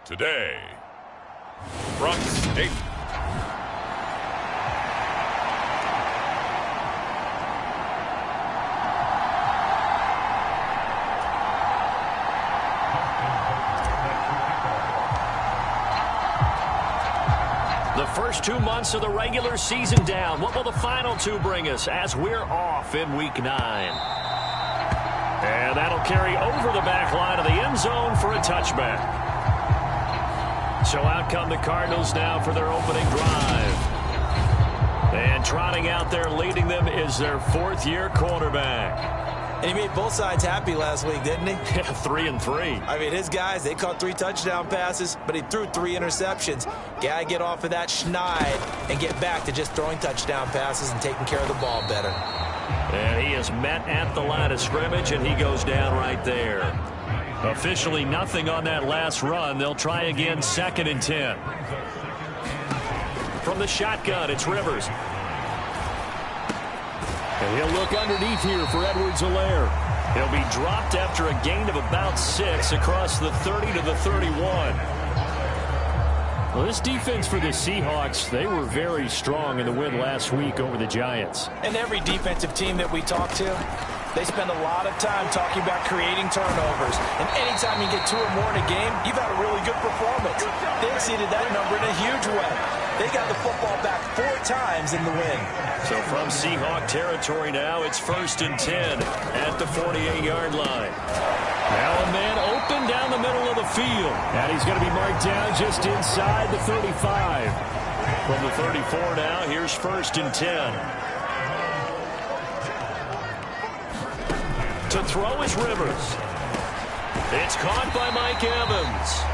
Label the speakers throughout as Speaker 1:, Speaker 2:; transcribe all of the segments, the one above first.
Speaker 1: Today, from State.
Speaker 2: The first 2 months of the regular season down. What will the final two bring us as we're off in Week 9? And that'll carry over the back line of the end zone for a touchback. So out come the Cardinals now for their opening drive. And trotting out there leading them is their fourth-year quarterback.
Speaker 3: And he made both sides happy last week, didn't he?
Speaker 2: Yeah, 3-3.
Speaker 3: I mean, his guys, they caught 3 touchdown passes, but he threw 3 interceptions. Gotta get off of that schneid and get back to just throwing touchdown passes and taking care of the ball better.
Speaker 2: And he is met at the line of scrimmage, and he goes down right there. Officially nothing on that last run. They'll try again, 2nd and 10. From the shotgun, it's Rivers. And he'll look underneath here for Edwards-Helaire. He'll be dropped after a gain of about 6 across the 30 to the 31. Well, this defense for the Seahawks, they were very strong in the win last week over the Giants.
Speaker 3: And every defensive team that we talk to, they spend a lot of time talking about creating turnovers. And anytime you get 2 or more in a game, you've had a really good performance. They exceeded that number in a huge way. They got the football back 4 times in the win.
Speaker 2: So from Seahawk territory now, it's 1st and 10 at the 48-yard line. Now a man open down the middle of the field. And he's going to be marked down just inside the 35. From the 34 now, here's 1st and 10. To throw is Rivers. It's caught by Mike Evans.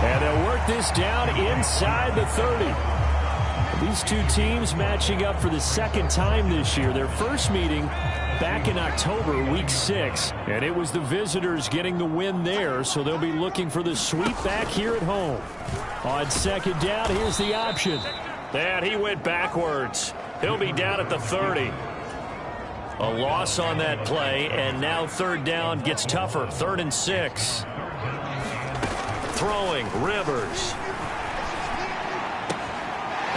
Speaker 2: And they'll work this down inside the 30. These two teams matching up for the 2nd time this year. Their first meeting back in October, Week 6. And it was the visitors getting the win there, so they'll be looking for the sweep back here at home. On 2nd down, here's the option. And he went backwards. He'll be down at the 30. A loss on that play, and now 3rd down gets tougher. 3rd and 6. Throwing, Rivers.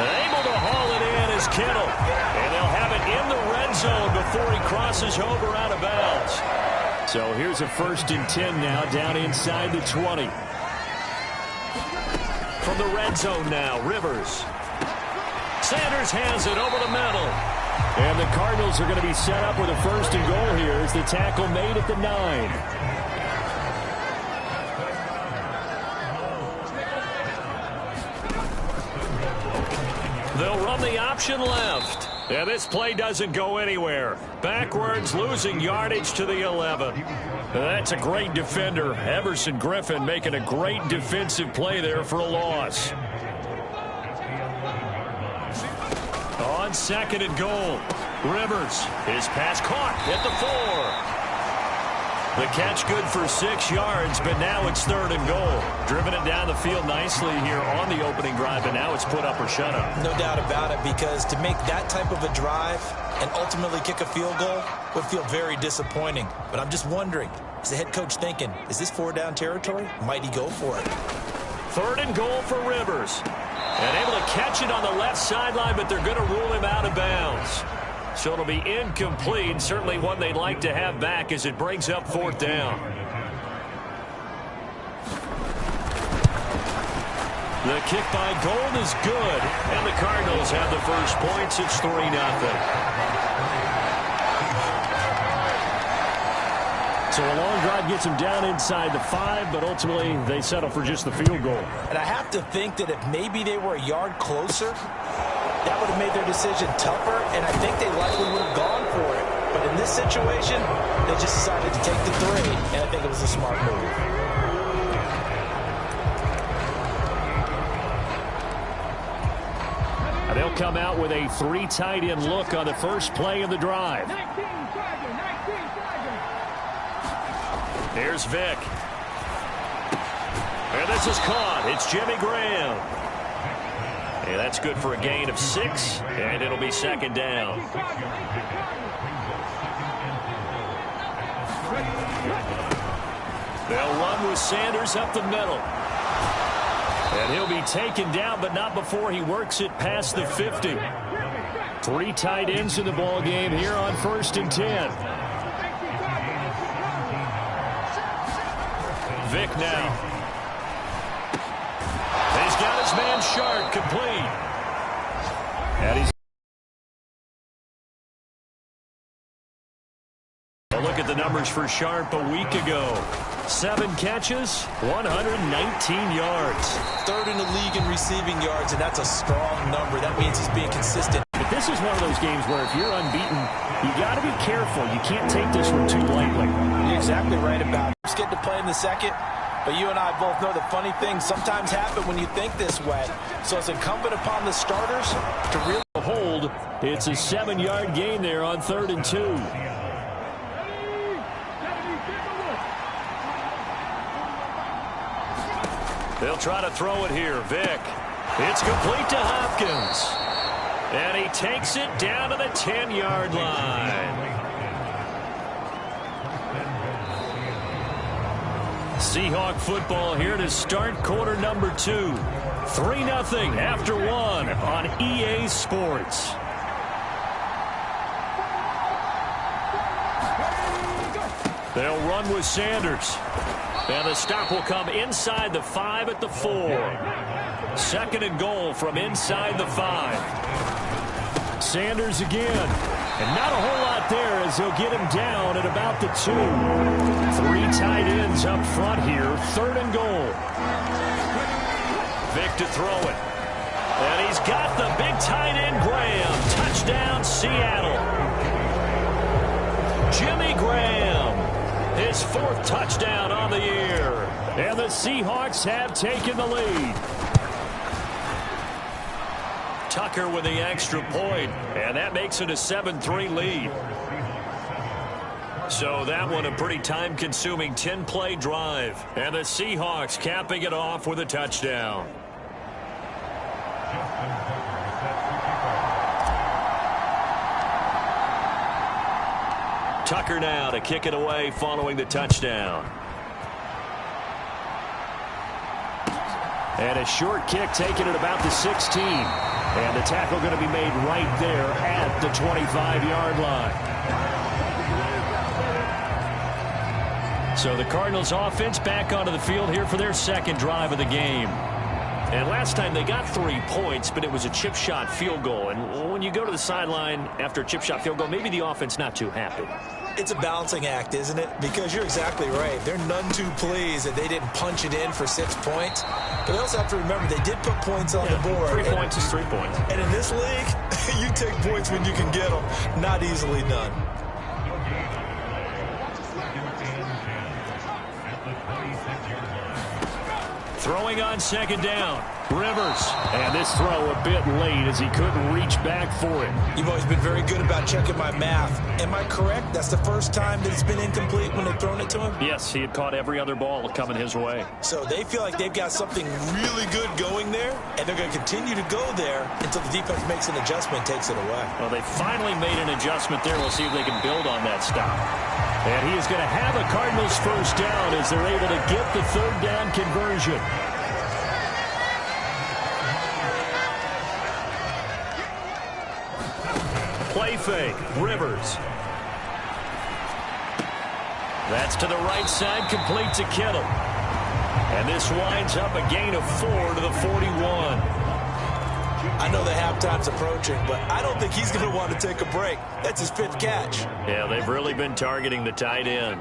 Speaker 2: And able to haul it in is Kittle. And they'll have it in the red zone before he crosses over out of bounds. So here's a 1st and 10 now, down inside the 20. From the red zone now, Rivers. Sanders has it over the middle. And the Cardinals are going to be set up with a 1st and goal here as the tackle made at the 9. They'll run the option left. And this play doesn't go anywhere. Backwards, losing yardage to the 11. That's a great defender. Everson Griffin making a great defensive play there for a loss. On 2nd and goal, Rivers. His pass caught at the 4. The catch good for 6 yards, but now it's 3rd and goal. Driven it down the field nicely here on the opening drive, and now it's put up or shut up.
Speaker 3: No doubt about it, because to make that type of a drive and ultimately kick a field goal would feel very disappointing. But I'm just wondering, is the head coach thinking, is this 4-down territory? Might he go for it?
Speaker 2: 3rd and goal for Rivers. And able to catch it on the left sideline, but they're going to rule him out of bounds. So it'll be incomplete. Certainly one they'd like to have back as it brings up 4th down. The kick by Gold is good. And the Cardinals have the first points. It's 3-0. So a long drive gets them down inside the 5, but ultimately they settle for just the field goal.
Speaker 3: And I have to think that if maybe they were a yard closer, that would have made their decision tougher, and I think they likely would have gone for it. But in this situation, they just decided to take the 3, and I think it was a smart move.
Speaker 2: And they'll come out with a 3 tight end look on the first play of the drive. Here's Vick. And this is caught. It's Jimmy Graham. And that's good for a gain of 6, and it'll be 2nd down. They'll run with Sanders up the middle. And he'll be taken down, but not before he works it past the 50. 3 tight ends in the ball game here on 1st and 10. Vick now. He's got his man Sharp complete. And he's a look at the numbers for Sharp a week ago. 7 catches, 119 yards.
Speaker 3: 3rd in the league in receiving yards, and that's a strong number. That means he's being consistent.
Speaker 2: But this is one of those games where if you're unbeaten, you got to be careful. You can't take this one too lightly.
Speaker 3: You're exactly right about it. Just getting to play in the second. But you and I both know the funny things sometimes happen when you think this way. So it's incumbent upon the starters to really
Speaker 2: hold. It's a 7-yard gain there on 3rd and 2. They'll try to throw it here. Vick. It's complete to Hopkins. And he takes it down to the 10-yard line. Seahawk football here to start quarter number 2. 3-0 after 1 on EA Sports. They'll run with Sanders. And the stop will come inside the 5 at the 4. 2nd and goal from inside the 5. Sanders again. And not a whole lot there as he'll get him down at about the 2. 3 tight ends up front here. 3rd and goal. Vick to throw it. And he's got the big tight end Graham. Touchdown Seattle. Jimmy Graham. His 4th touchdown on the year. And the Seahawks have taken the lead. Tucker with the extra point, and that makes it a 7-3 lead. So that one a pretty time-consuming 10-play drive. And the Seahawks capping it off with a touchdown. Tucker now to kick it away following the touchdown. And a short kick taken at about the 16. And the tackle going to be made right there at the 25-yard line. So the Cardinals offense back onto the field here for their 2nd drive of the game. And last time they got 3 points, but it was a chip shot field goal. And when you go to the sideline after a chip shot field goal, maybe the offense not too happy.
Speaker 3: It's a balancing act, isn't it? Because you're exactly right. They're none too pleased that they didn't punch it in for 6 points. But they also have to remember they did put points on the board.
Speaker 2: 3 points is 3 points.
Speaker 3: And in this league, you take points when you can get them. Not easily done.
Speaker 2: Throwing on 2nd down. Rivers. And this throw a bit late as he couldn't reach back for it.
Speaker 3: You've always been very good about checking my math. Am I correct? That's the first time that it's been incomplete when they've thrown it to him?
Speaker 2: Yes, he had caught every other ball coming his way.
Speaker 3: So they feel like they've got something really good going there, and they're going to continue to go there until the defense makes an adjustment and takes it away.
Speaker 2: Well, they finally made an adjustment there. We'll see if they can build on that stop. And he is going to have a Cardinals 1st down as they're able to get the 3rd down conversion. Play fake. Rivers. That's to the right side, complete to Kittle. And this winds up a gain of 4 to the 41.
Speaker 3: I know the halftime's approaching, but I don't think he's going to want to take a break. That's his 5th catch.
Speaker 2: Yeah, they've really been targeting the tight end.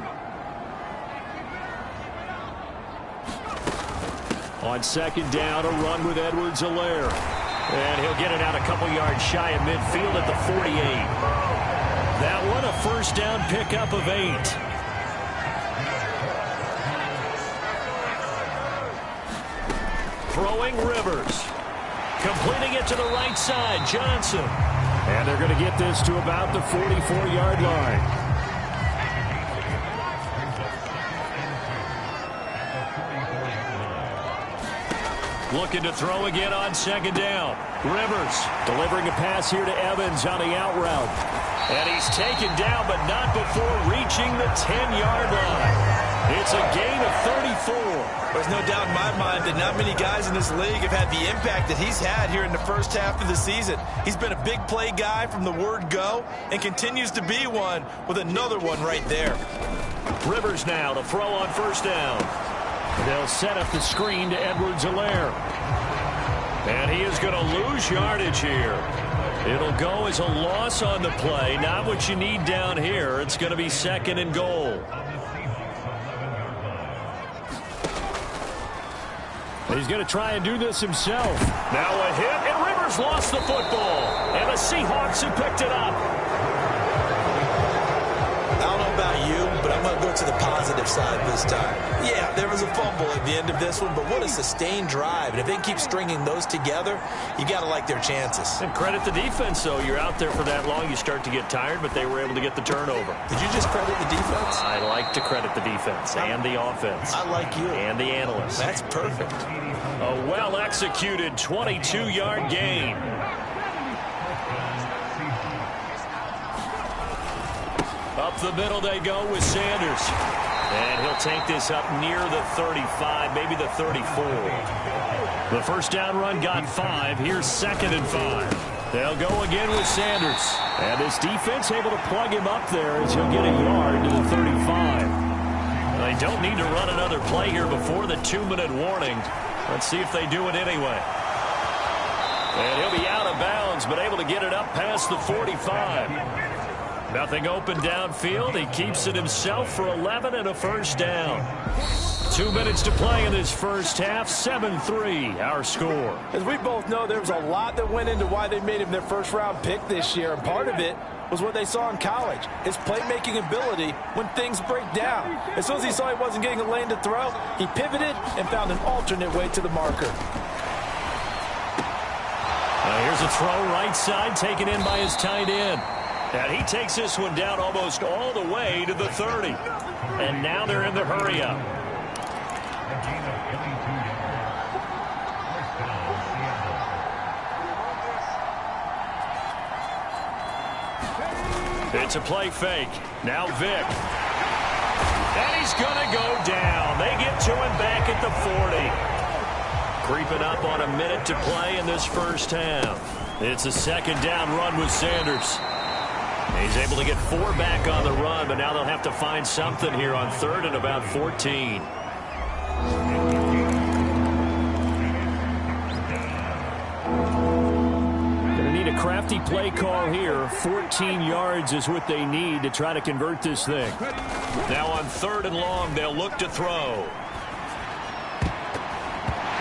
Speaker 2: On 2nd down, a run with Edwards-Helaire. And he'll get it out a couple yards shy of midfield at the 48. That one a 1st down pickup of 8. Throwing Rivers. Completing it to the right side, Johnson. And they're going to get this to about the 44-yard line. Looking to throw again on 2nd down. Rivers delivering a pass here to Evans on the out route. And he's taken down, but not before reaching the 10-yard line. It's a gain of 34.
Speaker 3: There's no doubt in my mind that not many guys in this league have had the impact that he's had here in the first half of the season. He's been a big play guy from the word go and continues to be one with another one right there.
Speaker 2: Rivers now to throw on first down. They'll set up the screen to Edwards-Helaire. And he is going to lose yardage here. It'll go as a loss on the play. Not what you need down here. It's going to be second and goal. He's going to try and do this himself. Now a hit, and Rivers lost the football. And the Seahawks have picked it up.
Speaker 3: I don't know about you, but I'm going to go to the positive side this time. Yeah, there was a fumble at the end of this one, but what a sustained drive. And if they keep stringing those together, you got to like their chances.
Speaker 2: And credit the defense, though. You're out there for that long, you start to get tired, but they were able to get the turnover.
Speaker 3: Did you just credit the defense?
Speaker 2: I like to credit the defense and the offense.
Speaker 3: I like you.
Speaker 2: And the analysts.
Speaker 3: That's perfect.
Speaker 2: A well-executed 22-yard gain. Up the middle they go with Sanders. And he'll take this up near the 35, maybe the 34. The first down run got 5. Here's second and 5. They'll go again with Sanders. And this defense able to plug him up there as he'll get a yard to the 35. They don't need to run another play here before the 2-minute warning. Let's see if they do it anyway. And he'll be out of bounds, but able to get it up past the 45. Nothing open downfield. He keeps it himself for 11 and a first down. 2 minutes to play in this first half. 7-3 our score.
Speaker 3: As we both know, there was a lot that went into why they made him their first-round pick this year, and part of it was what they saw in college, his playmaking ability when things break down. As soon as he saw he wasn't getting a lane to throw, he pivoted and found an alternate way to the marker.
Speaker 2: Here's a throw right side taken in by his tight end. And he takes this one down almost all the way to the 30. And now they're in the hurry-up. It's a play fake. Now Vick. And he's going to go down. They get to him back at the 40. Creeping up on a minute to play in this first half. It's a second down run with Sanders. He's able to get 4 back on the run, but now they'll have to find something here on third and about 14. Gonna need a crafty play call here. 14 yards is what they need to try to convert this thing. Now on third and long, they'll look to throw.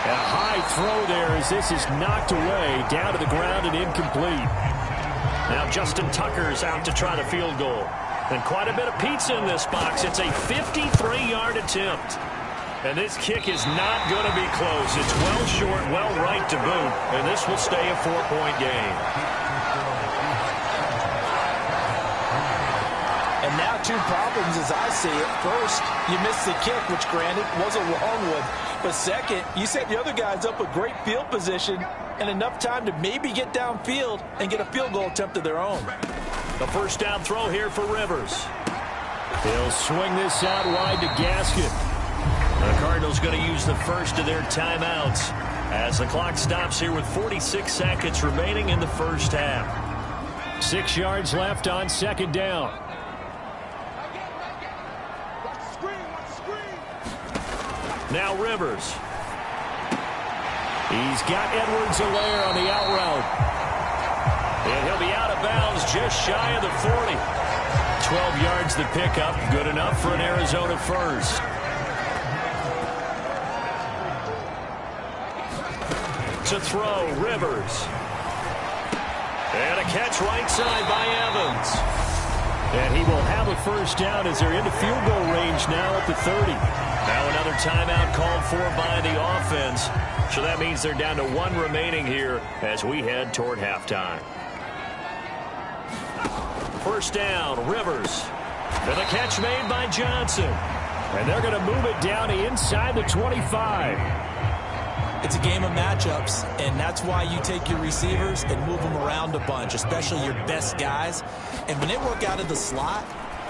Speaker 2: A high throw there as this is knocked away, down to the ground and incomplete. Now Justin Tucker's out to try the field goal. And quite a bit of pizza in this box. It's a 53-yard attempt. And this kick is not going to be close. It's well short, well right to boot. And this will stay a 4-point game.
Speaker 3: And now 2 problems as I see it. First, you missed the kick, which granted was a long one. But second, you set the other guys up with great field position and enough time to maybe get downfield and get a field goal attempt of their own.
Speaker 2: The first down throw here for Rivers. He'll swing this out wide to Gaskin. The Cardinals going to use the first of their timeouts as the clock stops here with 46 seconds remaining in the first half. 6 yards left on second down. Now Rivers. He's got Edwards-Helaire on the out route. And he'll be out of bounds just shy of the 40. 12 yards the pickup. Good enough for an Arizona first. To throw, Rivers. And a catch right side by Evans. And he will have a first down as they're into field goal range now at the 30. Now another timeout called for by the offense. So that means they're down to 1 remaining here as we head toward halftime. First down, Rivers. And the catch made by Johnson. And they're going to move it down inside the 25.
Speaker 3: It's a game of matchups, and that's why you take your receivers and move them around a bunch, especially your best guys. And when they work out of the slot,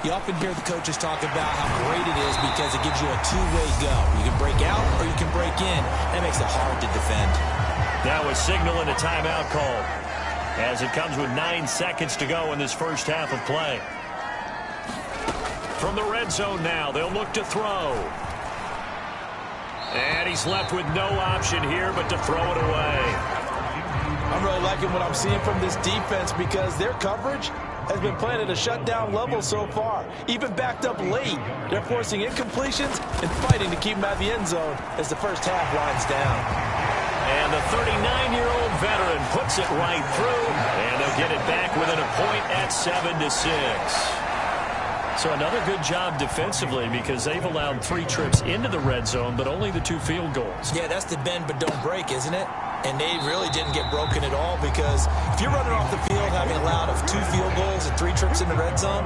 Speaker 3: You often hear the coaches talk about how great it is because it gives you a two-way go. You can break out or you can break in. That makes it hard to defend.
Speaker 2: That was signaling a timeout call as it comes with 9 seconds to go in this first half of play. From the red zone now, they'll look to throw. And he's left with no option here but to throw it away.
Speaker 3: I'm really liking what I'm seeing from this defense because their coverage has been playing at a shutdown level so far. Even backed up late, they're forcing incompletions and fighting to keep them out of the end zone as the first half winds down.
Speaker 2: And the 39-year-old veteran puts it right through, and they'll get it back within a point at 7-6. So another good job defensively because they've allowed 3 trips into the red zone, but only the 2 field goals.
Speaker 3: Yeah, that's the bend but don't break, isn't it? And they really didn't get broken at all because if you're running off the field having allowed 2 field goals and 3 trips in the red zone,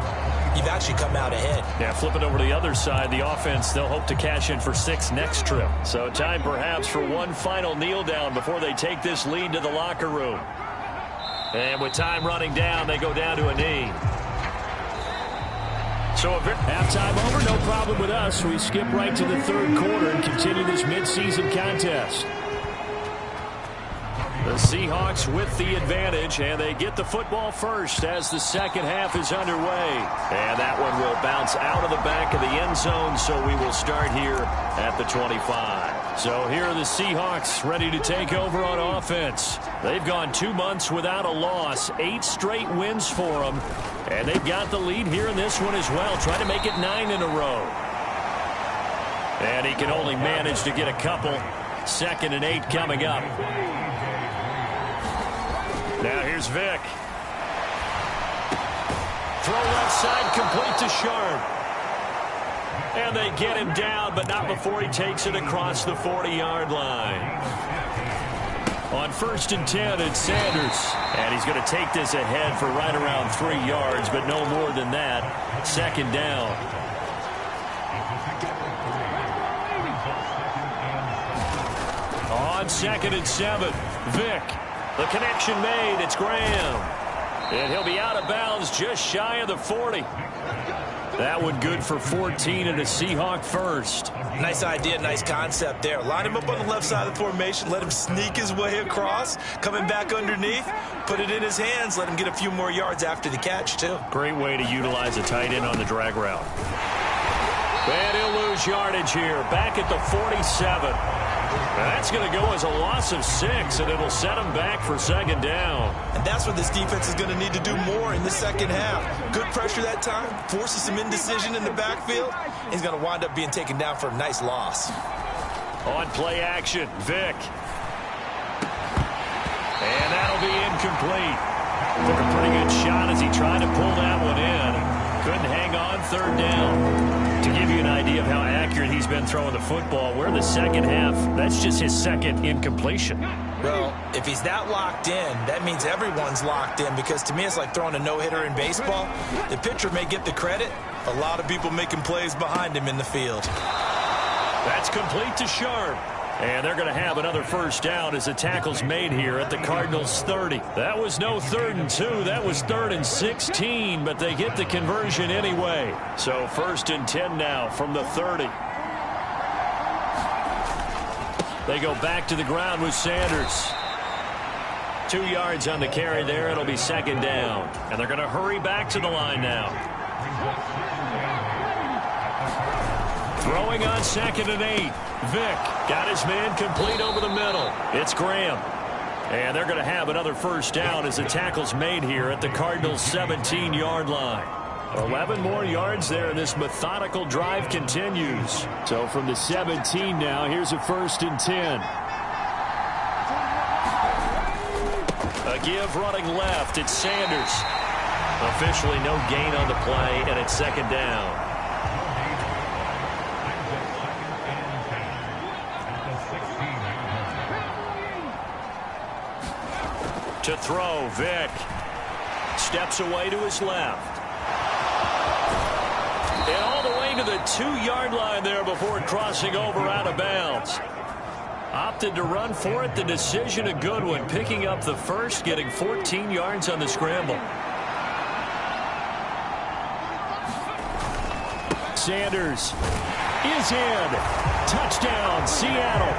Speaker 3: you've actually come out ahead.
Speaker 2: Yeah, flip it over to the other side. The offense, they'll hope to cash in for 6 next trip. So time perhaps for one final kneel down before they take this lead to the locker room. And with time running down, they go down to a knee. So halftime over, no problem with us. We skip right to the third quarter and continue this midseason contest. The Seahawks with the advantage, and they get the football first as the second half is underway. And that one will bounce out of the back of the end zone, so we will start here at the 25. So here are the Seahawks ready to take over on offense. They've gone 2 months without a loss, 8 straight wins for them. And they've got the lead here in this one as well, trying to make it 9 in a row. And he can only manage to get a couple. 2nd and 8 coming up. Now here's Vick. Throw left side, complete to Sharp. And they get him down, but not before he takes it across the 40-yard line. On 1st and 10, it's Sanders. And he's going to take this ahead for right around 3 yards, but no more than that. 2nd down. On 2nd and 7, Vick. The connection made. It's Graham. And he'll be out of bounds just shy of the 40. That one good for 14 and a Seahawk first.
Speaker 3: Nice idea, nice concept there. Line him up on the left side of the formation, let him sneak his way across, coming back underneath, put it in his hands, let him get a few more yards after the catch, too.
Speaker 2: Great way to utilize a tight end on the drag route. And he'll lose yardage here, back at the 47. That's going to go as a loss of 6, and it'll set him back for 2nd down.
Speaker 3: And that's what this defense is going to need to do more in the second half. Good pressure that time, forces some indecision in the backfield. He's going to wind up being taken down for a nice loss.
Speaker 2: On play action, Vick. And that'll be incomplete. Took a pretty good shot as he tried to pull that one in. Couldn't hang on, 3rd down. To give you an idea of how accurate he's been throwing the football, we're in the second half. That's just his 2nd incompletion.
Speaker 3: Well, if he's that locked in, that means everyone's locked in because to me it's like throwing a no-hitter in baseball. The pitcher may get the credit. A lot of people making plays behind him in the field.
Speaker 2: That's complete to Sharp. And they're going to have another 1st down as the tackle's made here at the Cardinals' 30. That was no 3rd and 2. That was 3rd and 16, but they get the conversion anyway. So 1st and 10 now from the 30. They go back to the ground with Sanders. 2 yards on the carry there. It'll be 2nd down. And they're going to hurry back to the line now. Throwing on 2nd and 8. Vick got his man complete over the middle. It's Graham. And they're going to have another 1st down as the tackle's made here at the Cardinals' 17-yard line. 11 more yards there, and this methodical drive continues. So from the 17 now, here's a 1st and 10. A give running left. It's Sanders. Officially no gain on the play, and it's 2nd down. To throw, Vick. Steps away to his left. And all the way to the 2-yard line there before crossing over out of bounds. Opted to run for it. The decision a good one. Picking up the 1st, getting 14 yards on the scramble. Sanders is in. Touchdown, Seattle.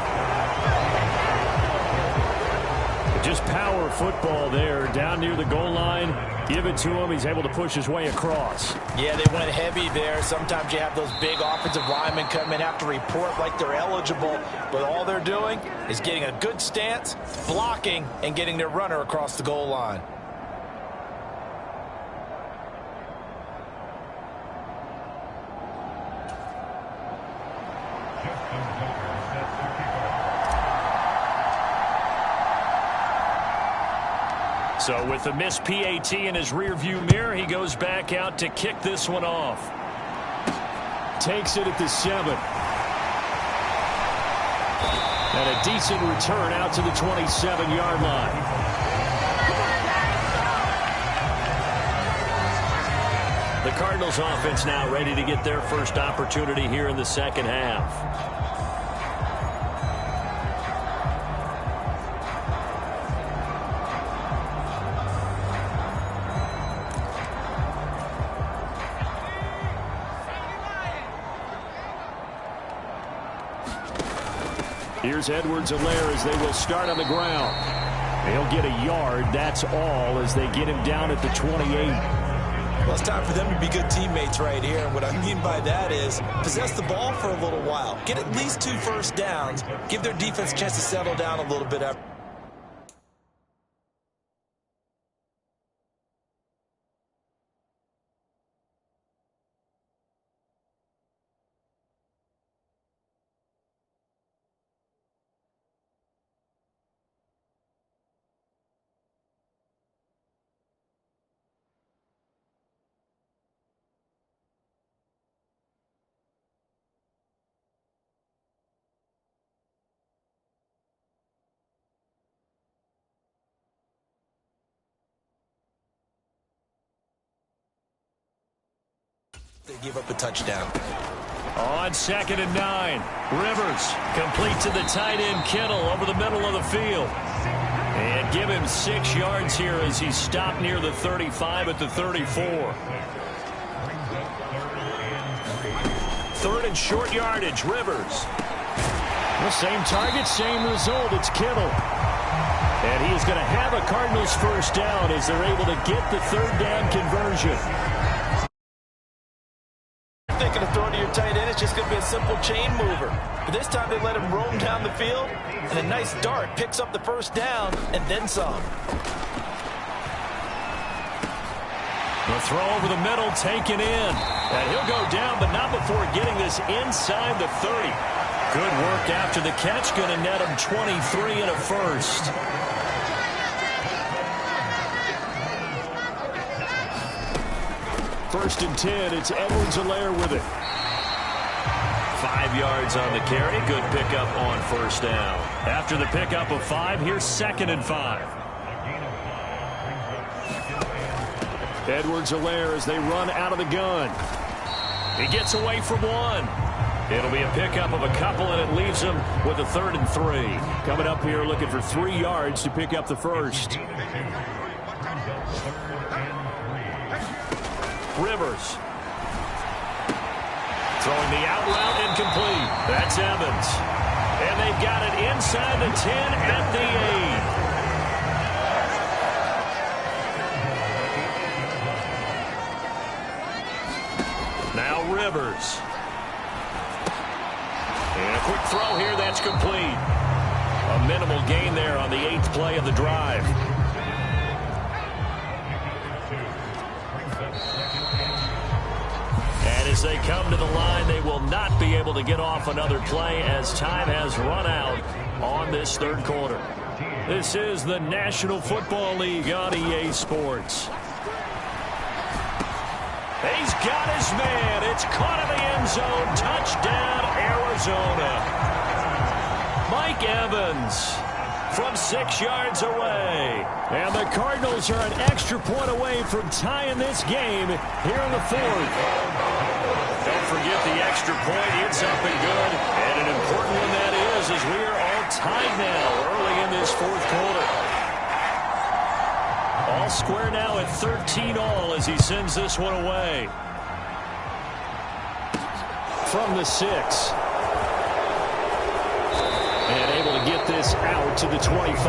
Speaker 2: Just power football there down near the goal line. Give it to him. He's able to push his way across.
Speaker 3: Yeah, they went heavy there. Sometimes you have those big offensive linemen come in, have to report like they're eligible. But all they're doing is getting a good stance, blocking, and getting their runner across the goal line.
Speaker 2: So with the missed PAT in his rearview mirror, he goes back out to kick this one off. Takes it at the 7. And a decent return out to the 27-yard line. The Cardinals offense now ready to get their first opportunity here in the second half. Here's Edwards-Helaire as they will start on the ground. They'll get a yard, that's all, as they get him down at the 28.
Speaker 3: Well, it's time for them to be good teammates right here. And what I mean by that is possess the ball for a little while. Get at least 2 first downs. Give their defense a chance to settle down a little bit after. They give up a touchdown.
Speaker 2: On 2nd and 9, Rivers complete to the tight end Kittle over the middle of the field. And give him 6 yards here as he stopped near the 35 at the 34. 3rd and short yardage, Rivers. The same target, same result. It's Kittle. And he is going to have a Cardinals first down as they're able to get the 3rd down conversion.
Speaker 3: Thinking of throwing to your tight end, it's just going to be a simple chain mover. But this time they let him roam down the field, and a nice dart picks up the first down and then some.
Speaker 2: The throw over the middle taken in. And he'll go down, but not before getting this inside the 30. Good work after the catch, going to net him 23 and a first. First and 10, it's Edwards-Helaire with it. 5 yards on the carry. Good pickup on first down. After the pickup of 5, here's 2nd and 5. Edwards-Helaire as they run out of the gun. He gets away from 1. It'll be a pickup of a couple, and it leaves him with a 3rd and 3. Coming up here looking for 3 yards to pick up the first. Rivers. Throwing the out route incomplete. That's Evans. And they've got it inside the 10 at the 8. Now Rivers. And a quick throw here that's complete. A minimal gain there on the 8th play of the drive. As they come to the line, they will not be able to get off another play as time has run out on this 3rd quarter. This is the National Football League on EA Sports. He's got his man. It's caught in the end zone. Touchdown, Arizona. Mike Evans from 6 yards away. And the Cardinals are an extra point away from tying this game here in the 4th. Don't forget the extra point. It's up and good. And an important one that is, as we are all tied now early in this 4th quarter. All square now at 13 all as he sends this one away. from the 6. And able to get this out to the 25.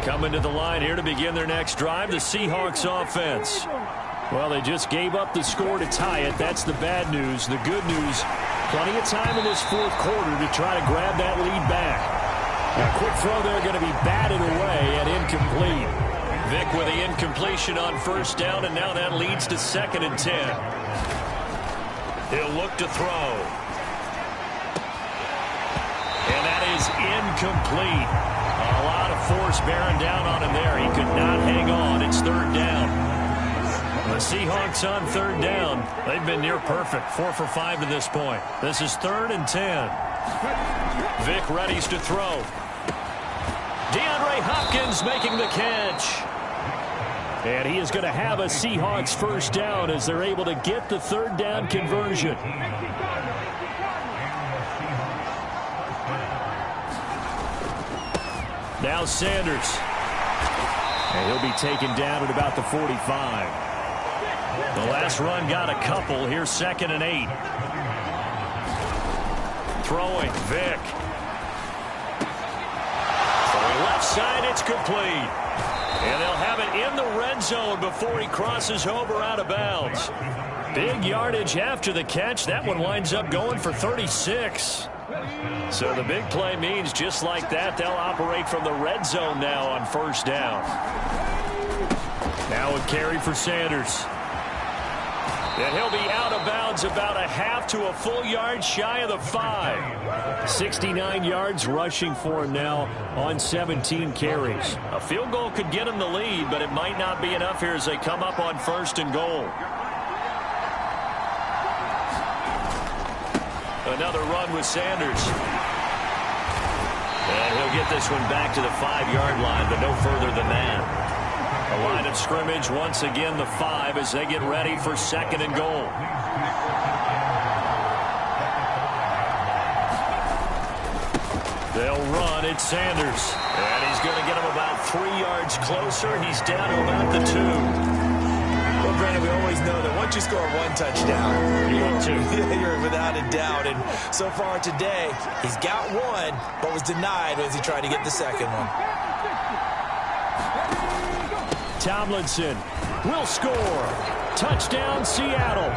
Speaker 2: Coming to the line here to begin their next drive, the Seahawks offense. Well, they just gave up the score to tie it. That's the bad news. The good news, plenty of time in this fourth quarter to try to grab that lead back. A quick throw there going to be batted away and incomplete. Vic with the incompletion on first down, and now that leads to 2nd and 10. He'll look to throw. And that is incomplete. A lot of force bearing down on him there. He could not hang on. It's 3rd down. The Seahawks on 3rd down. They've been near perfect. 4 for 5 to this point. This is 3rd and 10. Vic readies to throw. DeAndre Hopkins making the catch. And he is going to have a Seahawks first down as they're able to get the 3rd down conversion. Now Sanders. And he'll be taken down at about the 45. The last run got a couple. Here's 2nd and 8. Throwing, Vic. Throwing left side, it's complete. And they'll have it in the red zone before he crosses over out of bounds. Big yardage after the catch. That one winds up going for 36. So the big play means just like that, they'll operate from the red zone now on first down. Now a carry for Sanders. And he'll be out of bounds about a half to a full yard shy of the 5. 69 yards rushing for him now on 17 carries. A field goal could get him the lead, but it might not be enough here as they come up on 1st and goal. Another run with Sanders. And he'll get this one back to the 5-yard line, but no further than that. A line of scrimmage once again the 5 as they get ready for 2nd and goal. They'll run at Sanders. And he's going to get him about 3 yards closer. He's down to about the 2.
Speaker 3: Well, Brandon, we always know that once you score 1 touchdown, you're without a doubt. And so far today, he's got 1, but was denied as he tried to get the 2nd one.
Speaker 2: Tomlinson will score. Touchdown, Seattle.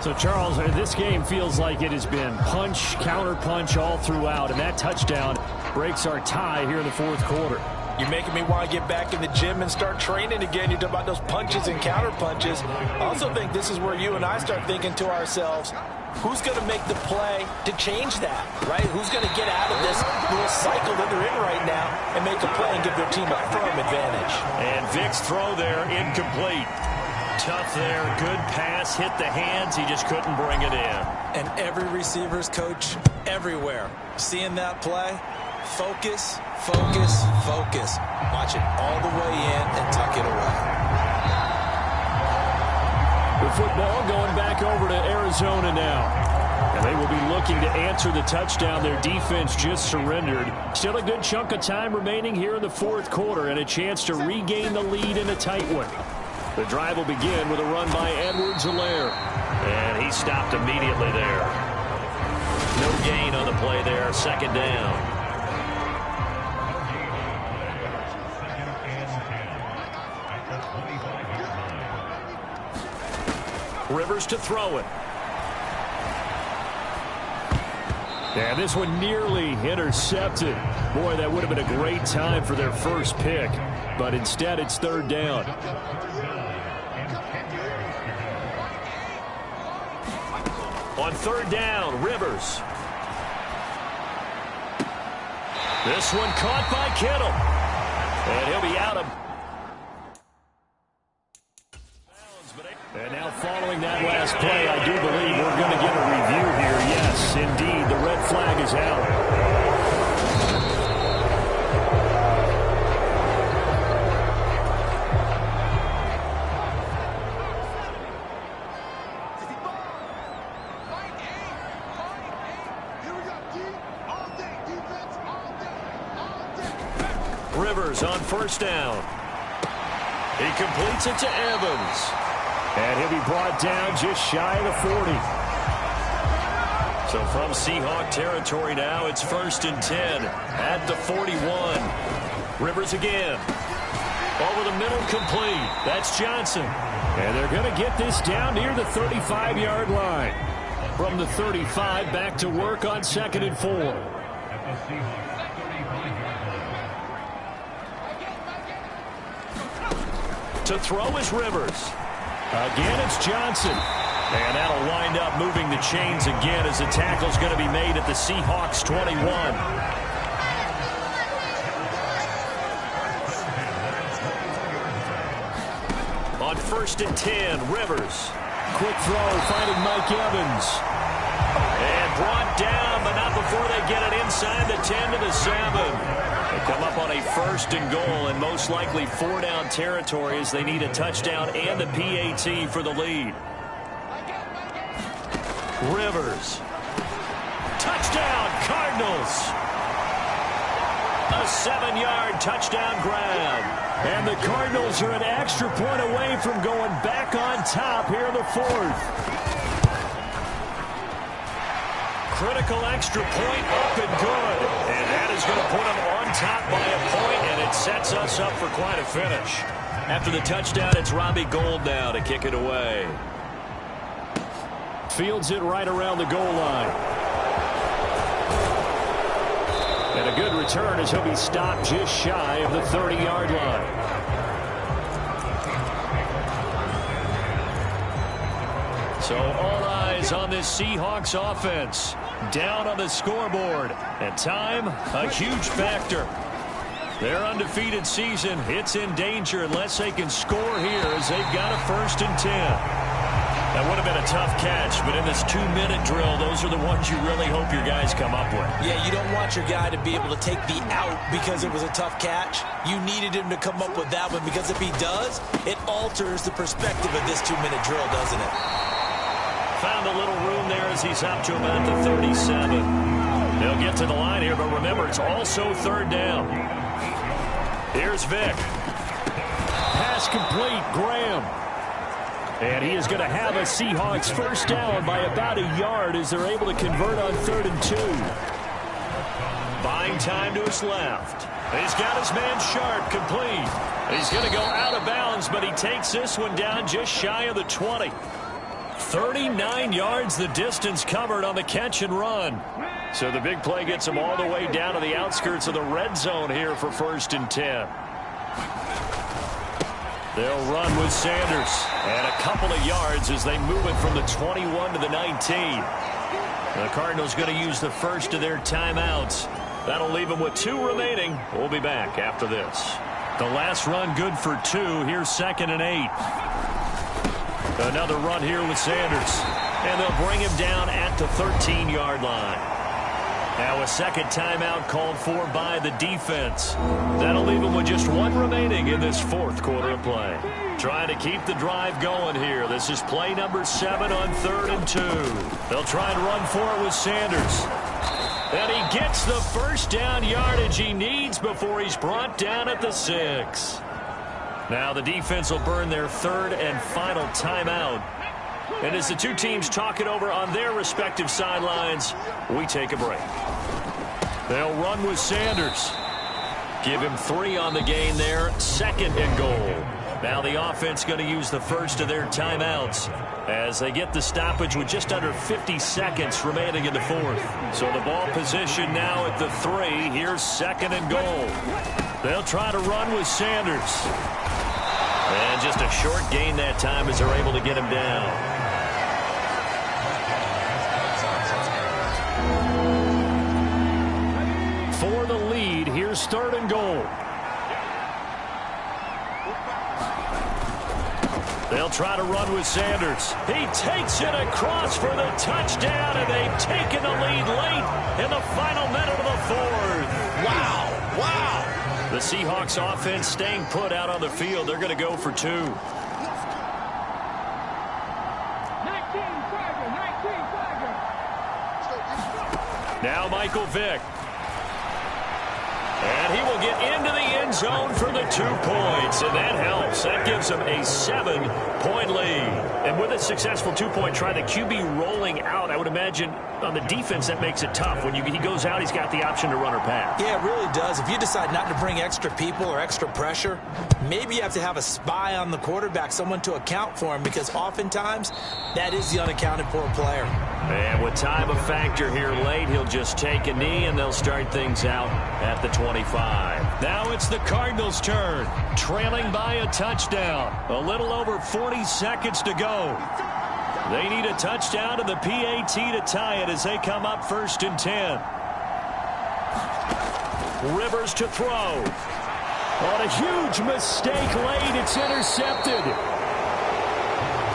Speaker 2: So, Charles, this game feels like it has been punch, counter-punch all throughout, and that touchdown breaks our tie here in the fourth quarter.
Speaker 3: You're making me want to get back in the gym and start training again. You talk about those punches and counter-punches. I also think this is where you and I start thinking to ourselves, who's going to make the play to change that, right? Who's going to get out of this little cycle that they're in right now and make a play and give their team a firm advantage?
Speaker 2: And Vic's throw there, incomplete. Tough there, good pass, hit the hands, he just couldn't bring it in.
Speaker 3: And every receiver's coach everywhere, seeing that play, focus, focus, focus. Watch it all the way in and tuck it away.
Speaker 2: The football going back over to Arizona now. And they will be looking to answer the touchdown their defense just surrendered. Still a good chunk of time remaining here in the fourth quarter and a chance to regain the lead in a tight one. The drive will begin with a run by Edwards-Helaire. And he stopped immediately there. No gain on the play there, 2nd down. Rivers to throw it. And this one nearly intercepted. Boy, that would have been a great time for their first pick. But instead, it's 3rd down. On 3rd down, Rivers. This one caught by Kittle. And he'll be out of And now following that last play, I do believe we're going to get a review here. Yes, indeed, the red flag is out. Rivers on first down. He completes it to Evans. And he'll be brought down just shy of the 40. So from Seahawk territory now, it's 1st and 10 at the 41. Rivers again. Over the middle, complete. That's Johnson. And they're going to get this down near the 35-yard line. From the 35, back to work on 2nd and 4. To throw is Rivers. Again, it's Johnson. And that'll wind up moving the chains again as the tackle's going to be made at the Seahawks 21. On 1st and 10, Rivers. Quick throw, finding Mike Evans. And brought down, but not before they get it inside the 10 to the 7. They come up on a 1st and goal, and most likely 4-down territory as they need a touchdown and a PAT for the lead. Rivers. Touchdown, Cardinals. A 7-yard touchdown grab. And the Cardinals are an extra point away from going back on top here in the 4th. Critical extra point up and good. And that is going to put them on top by a point, and it sets us up for quite a finish. After the touchdown, it's Robbie Gould now to kick it away. Fields it right around the goal line. And a good return as he'll be stopped just shy of the 30-yard line. So all eyes on this Seahawks offense. Down on the scoreboard. And time, a huge factor. Their undefeated season, it's in danger unless they can score here as they've got a 1st and 10. That would have been a tough catch, but in this 2-minute drill, those are the ones you really hope your guys come up with.
Speaker 3: Yeah, you don't want your guy to be able to take the out because it was a tough catch. You needed him to come up with that one because if he does, it alters the perspective of this 2-minute drill, doesn't it?
Speaker 2: Found a little room there as he's up to about the 37. They'll get to the line here, but remember, it's also 3rd down. Here's Vick. Pass complete, Graham. And he is going to have a Seahawks 1st down by about a yard as they're able to convert on 3rd and 2. Buying time to his left. He's got his man Sharp complete. He's going to go out of bounds, but he takes this one down just shy of the 20. 39 yards the distance covered on the catch and run. So the big play gets him all the way down to the outskirts of the red zone here for 1st and 10. They'll run with Sanders. And a couple of yards as they move it from the 21 to the 19. The Cardinals going to use the first of their timeouts. That'll leave them with 2 remaining. We'll be back after this. The last run good for 2. Here's 2nd and 8. Another run here with Sanders. And they'll bring him down at the 13-yard line. Now a second timeout called for by the defense. That'll leave them with just 1 remaining in this 4th quarter of play. Trying to keep the drive going here. This is play number 7 on 3rd and 2. They'll try and run for it with Sanders. And he gets the 1st down yardage he needs before he's brought down at the 6. Now the defense will burn their 3rd and final timeout. And as the two teams talk it over on their respective sidelines, we take a break. They'll run with Sanders. Give him 3 on the gain there. 2nd and goal. Now the offense going to use the first of their timeouts as they get the stoppage with just under 50 seconds remaining in the 4th. So the ball position now at the 3. Here's 2nd and goal. They'll try to run with Sanders. And just a short gain that time as they're able to get him down. For the lead, here's 3rd and goal. They'll try to run with Sanders. He takes it across for the touchdown, and they've taken the lead late in the final minute of the 4th.
Speaker 3: Wow, wow.
Speaker 2: The Seahawks offense staying put out on the field. They're going to go for 2.
Speaker 4: 19
Speaker 2: Now Michael Vick. And he will get into the end zone for the 2 points, and that helps. That gives him a 7-point lead. And with a successful 2-point try, the QB rolling out, I would imagine on the defense that makes it tough. When he goes out, he's got the option to run or pass.
Speaker 3: Yeah, it really does. If you decide not to bring extra people or extra pressure, maybe you have to have a spy on the quarterback, someone to account for him, because oftentimes that is the unaccounted for player.
Speaker 2: And with time a factor here late, he'll just take a knee, and they'll start things out at the 25. Now it's the Cardinals' turn, trailing by a touchdown. A little over 40 seconds to go. They need a touchdown to the PAT to tie it as they come up 1st and 10. Rivers to throw. On a huge mistake late, it's intercepted.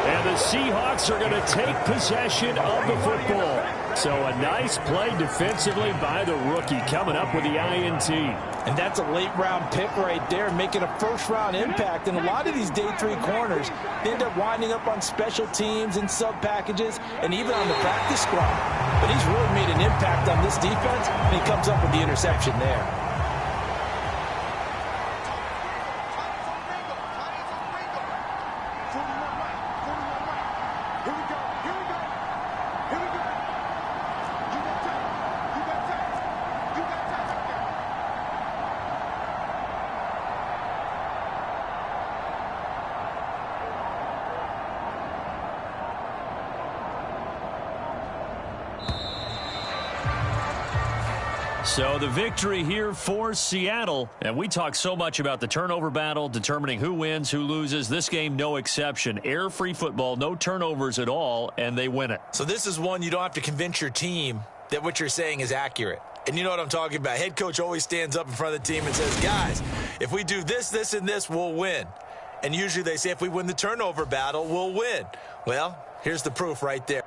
Speaker 2: And the Seahawks are going to take possession of the football. So a nice play defensively by the rookie, coming up with the INT.
Speaker 3: And that's a late-round pick right there, making a first-round impact. And a lot of these day 3 corners, they end up winding up on special teams and sub-packages and even on the practice squad. But he's really made an impact on this defense, and he comes up with the interception there.
Speaker 2: So the victory here for Seattle. And we talk so much about the turnover battle, determining who wins, who loses. This game, no exception. Air-free football, no turnovers at all, and they win it.
Speaker 3: So this is one you don't have to convince your team that what you're saying is accurate. And you know what I'm talking about. Head coach always stands up in front of the team and says, guys, if we do this, this, and this, we'll win. And usually they say if we win the turnover battle, we'll win. Well, here's the proof right there.